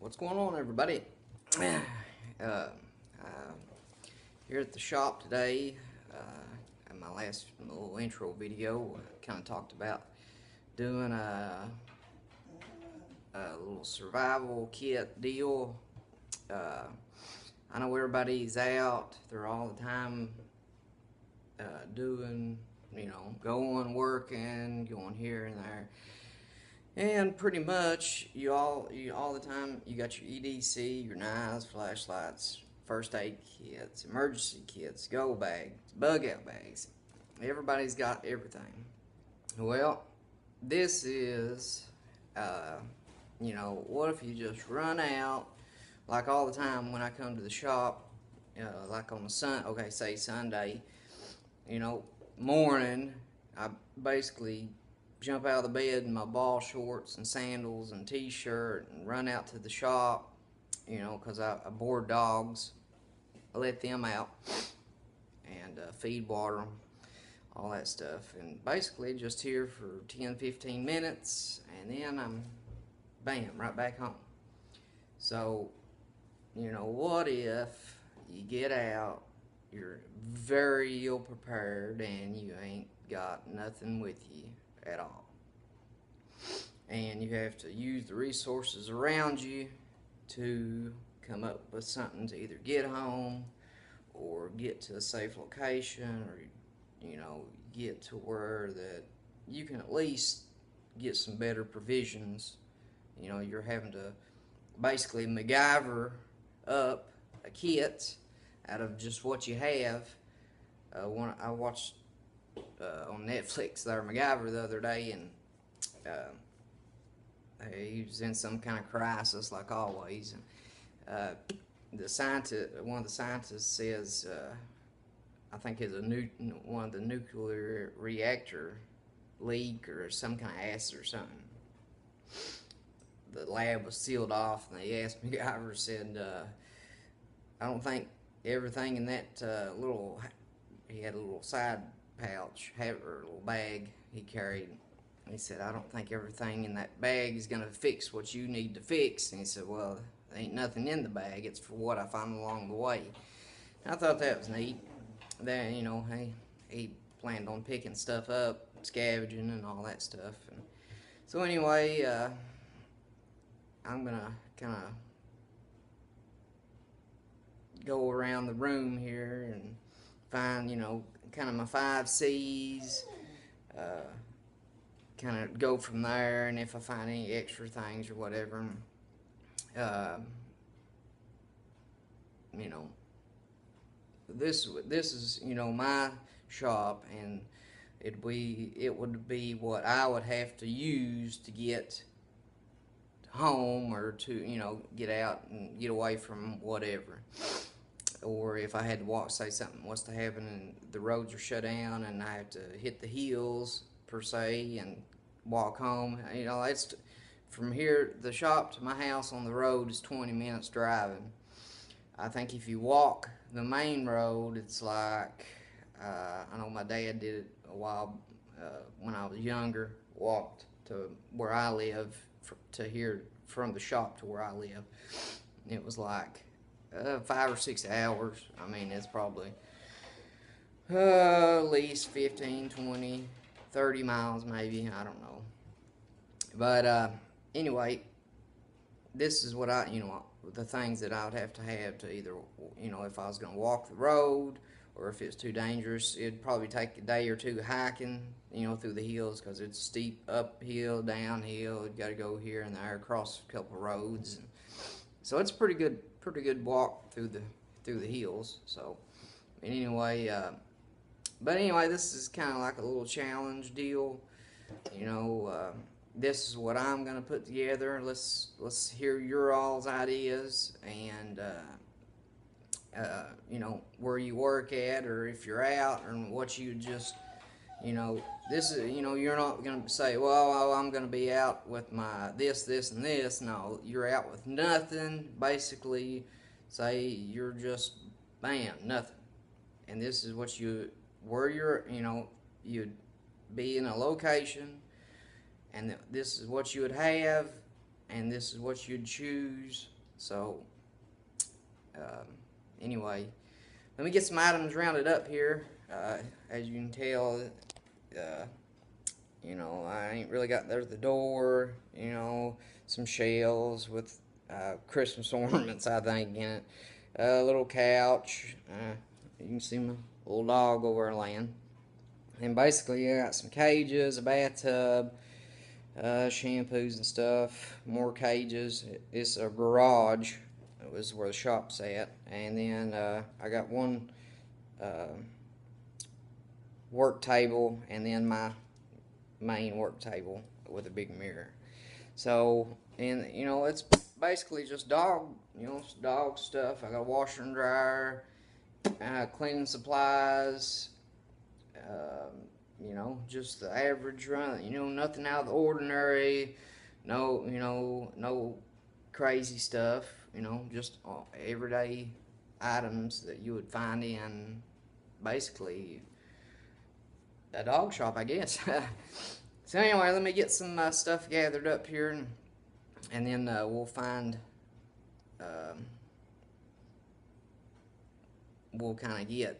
What's going on, everybody? uh, here at the shop today. In my last little intro video, I kind of talked about doing a little survival kit deal. I know everybody's out. They're all the time doing, going, working, going here and there. And pretty much, you all the time, you got your EDC, your knives, flashlights, first aid kits, emergency kits, go bags, bug out bags. Everybody's got everything. Well, this is, what if you just run out, like all the time when I come to the shop, like on the say Sunday, morning, I basically jump out of the bed in my ball shorts and sandals and t-shirt and run out to the shop, because I board dogs. I let them out and feed, water them, all that stuff, and basically just here for 10-15 minutes, and then I'm bam, right back home. So what if you get out, you're very ill prepared, and you ain't got nothing with you at all, and you have to use the resources around you to come up with something to either get home or get to a safe location, or get to where that you can at least get some better provisions. You're having to basically MacGyver up a kit out of just what you have. I watched on Netflix there MacGyver the other day, and he was in some kind of crisis like always, and one of the scientists says, I think it's one of the nuclear reactor leak or some kind of acid or something. The lab was sealed off, and they asked MacGyver, said, I don't think everything in that he had a little side pouch, or a little bag he carried. He said, I don't think everything in that bag is going to fix what you need to fix. And he said, well, there ain't nothing in the bag. It's for what I find along the way. And I thought that was neat. Then, he planned on picking stuff up, scavenging and all that stuff. And so anyway, I'm going to kind of go around the room here and find, kind of my 5 C's, kind of go from there, and if I find any extra things or whatever, this is my shop, and it would be what I would have to use to get home, or to get out and get away from whatever. Or if I had to walk, say something was to happen and the roads are shut down and I have to hit the hills per se and walk home. It's from here, the shop to my house on the road is 20 minutes driving. I think if you walk the main road, it's like, I know my dad did it a while when I was younger, walked to where I live to here, from the shop to where I live. It was like 5 or 6 hours. I mean, it's probably at least 15, 20, 30 miles maybe. I don't know. But anyway, this is what the things that I would have to either, if I was going to walk the road, or if it's too dangerous, it'd probably take a day or two hiking, through the hills, because it's steep uphill, downhill. You've got to go here and there, across a couple of roads. So it's pretty good walk through the hills. So anyway, this is kind of like a little challenge deal. This is what I'm gonna put together. Let's hear your all's ideas, and where you work at, or if you're out, and what you just this is, you're not going to say, well, I'm going to be out with my this, and this. No, you're out with nothing. Basically, say you're just, bam, nothing. And this is what where you'd be in a location, and this is what you would have, and this is what you'd choose So anyway, let me get some items rounded up here. As you can tell, you know, I ain't really got, there's the door, you know, some shelves with Christmas ornaments, I think, in it. A little couch. You can see my little dog over there laying. And basically, I got some cages, a bathtub, shampoos and stuff, more cages. It's a garage. It was where the shop's at. And then I got one work table, and then my main work table with a big mirror. So, and you know, it's basically just dog, you know, dog stuff. I got a washer and dryer, cleaning supplies, you know, just the average run, you know, nothing out of the ordinary, no, you know, no crazy stuff, you know, just everyday items that you would find in basically a dog shop, I guess. So anyway, let me get some stuff gathered up here, and then we'll find, we'll kind of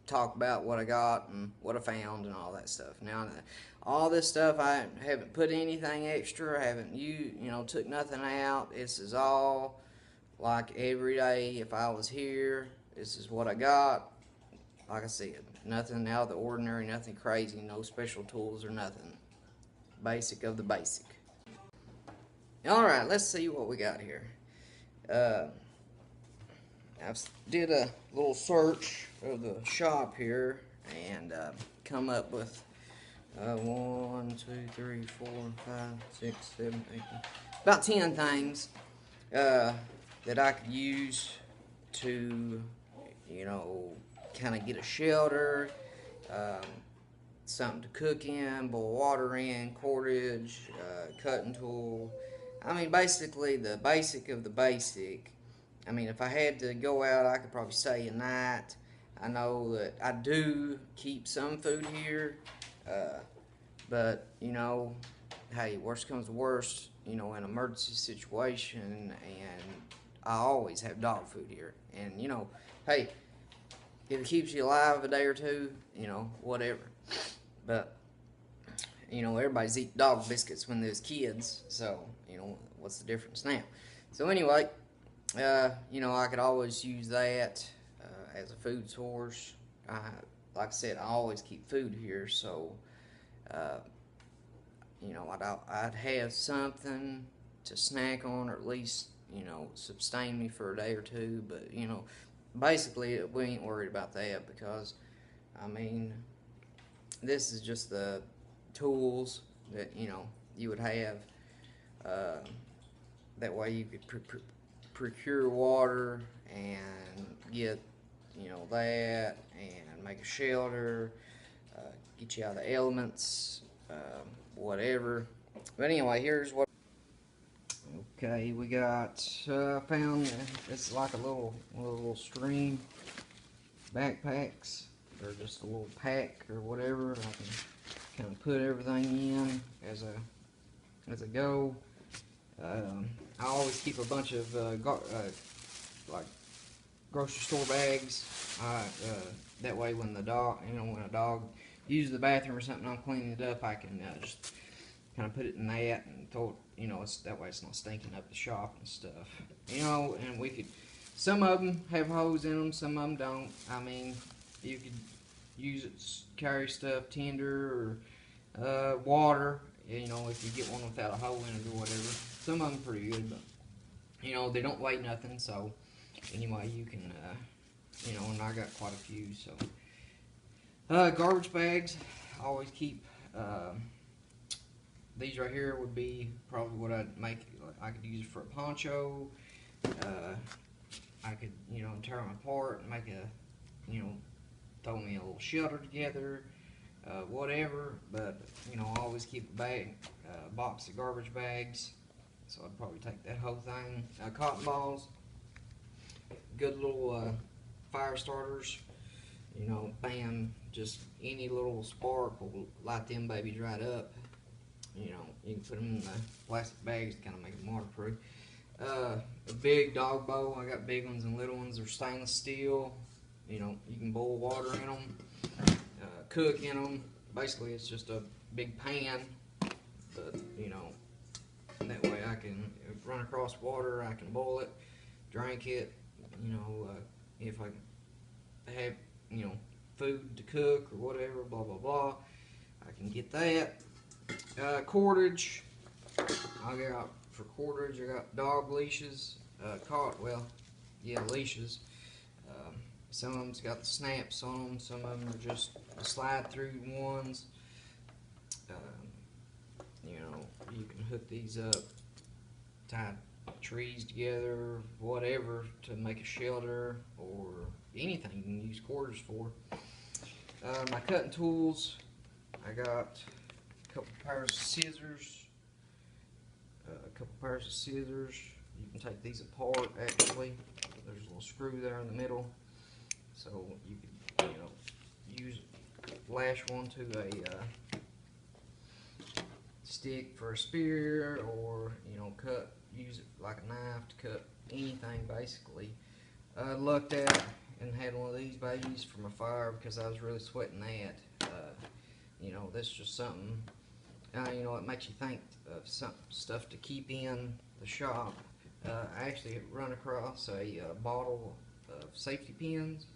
talk about what I got and what I found and all that stuff. Now, all this stuff, I haven't put anything extra, I haven't, you know, took nothing out. This is all like every day. If I was here, this is what I got. Like I said, nothing out of the ordinary, nothing crazy, no special tools or nothing. Basic of the basic. Alright, let's see what we got here. I did a little search of the shop here and come up with 1, 2, 3, 4, 5, 6, 7, 8, about 10 things that I could use to, you know, kind of get a shelter, something to cook in, boil water in, cordage, cutting tool. I mean, basically the basic of the basic. I mean, if I had to go out, I could probably stay a night. I know that I do keep some food here, but, you know, hey, worst comes to worst, you know, an emergency situation, and I always have dog food here. And, you know, hey, if it keeps you alive a day or two, you know, whatever. But, you know, everybody's eating dog biscuits when there's kids, so, you know, what's the difference now? So anyway, you know, I could always use that as a food source. Like I said, I always keep food here, so, you know, I'd have something to snack on, or at least, you know, sustain me for a day or two. But, you know, basically, we ain't worried about that because, I mean, this is just the tools that, you know, you would have. That way you could procure water and get, you know, that, and make a shelter, get you out of the elements, whatever. But anyway, here's what. Okay, we got found. It's like a little stream backpacks, or just a little pack or whatever. I can kind of put everything in as I go. I always keep a bunch of like grocery store bags. That way, when the dog, you know, when a dog uses the bathroom or something, I'm cleaning it up, I can just kind of put it in that and throw it. You know, it's that way it's not stinking up the shop and stuff. You know, and we could. Some of them have hose in them, some of them don't. I mean, you could use it to carry stuff, tinder or water. You know, if you get one without a hole in it or whatever. Some of them are pretty good, but, you know, they don't weigh nothing, so, anyway, you can, you know, and I got quite a few, so. Garbage bags, I always keep, these right here would be probably what I'd make. I could use it for a poncho. I could, you know, tear them apart and make a, you know, throw me a little shelter together. Whatever, but, you know, I always keep a box of garbage bags, so I'd probably take that whole thing. Cotton balls, good little fire starters, you know, bam, just any little spark will light them babies right up. You know, you can put them in the plastic bags to kind of make them waterproof. A big dog bowl. I got big ones and little ones. They're stainless steel. You know, you can boil water in them, cook in them. Basically, it's just a big pan, but you know, that way I can run across water. I can boil it, drink it. You know, if I have food to cook or whatever, blah blah blah, I can get that. Cordage. I got for cordage. I got dog leashes. Leashes. Some of them's got the snaps on them. Some of them are just the slide-through ones. You can hook these up, tie trees together, whatever, to make a shelter or anything you can use quarters for. My cutting tools. I got a couple pairs of scissors. You can take these apart. Actually, there's a little screw there in the middle. So you can, lash one to a stick for a spear, or use it like a knife to cut anything basically. I lucked out and had one of these babies for my fire because I was really sweating that. That's just something. It makes you think of some stuff to keep in the shop. I actually run across a bottle of safety pins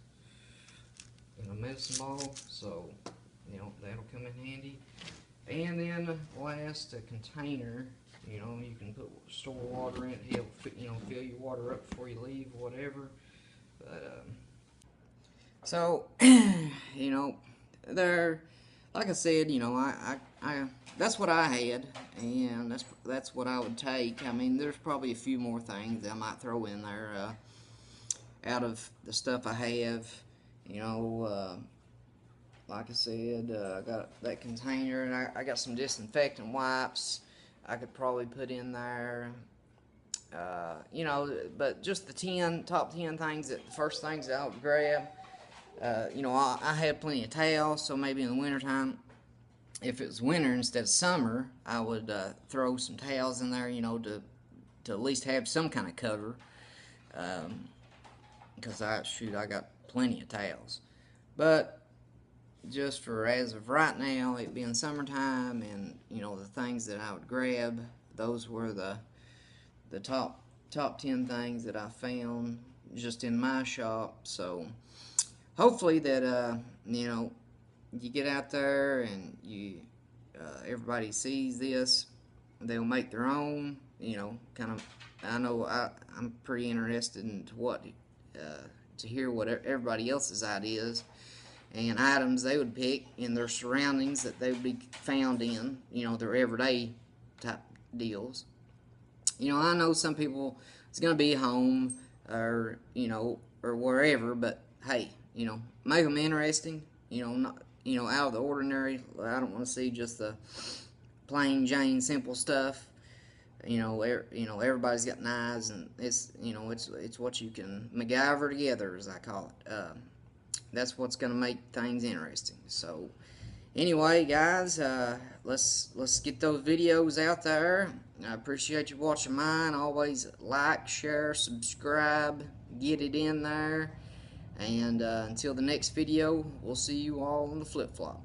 in a medicine bottle, so that'll come in handy. And then last, a container. You can store water in it. Help fill your water up before you leave, or whatever. But so there, like I said, I that's what I had, and that's what I would take. I mean, there's probably a few more things I might throw in there out of the stuff I have. Like I said, I got that container, and I got some disinfectant wipes I could probably put in there. But just the top 10 things, first things that I would grab. I had plenty of towels, so maybe in the wintertime, if it was winter instead of summer, I would throw some towels in there, to at least have some kind of cover. Because I got plenty of towels. But just for as of right now, it being summertime, and the things that I would grab, those were the top 10 things that I found just in my shop. So hopefully that you get out there and everybody sees this, they'll make their own. Kind of. I know I'm pretty interested in to hear what everybody else's ideas and items they would pick in their surroundings that they would be found in, their everyday type deals. I know some people, it's going to be home or wherever, but hey, make them interesting, not, out of the ordinary. I don't want to see just the plain Jane simple stuff. Everybody's got knives, and it's what you can MacGyver together, as I call it. That's what's going to make things interesting. So anyway, guys, let's get those videos out there. I appreciate you watching mine. Always like, share, subscribe, get it in there. And until the next video, we'll see you all on the flip-flop.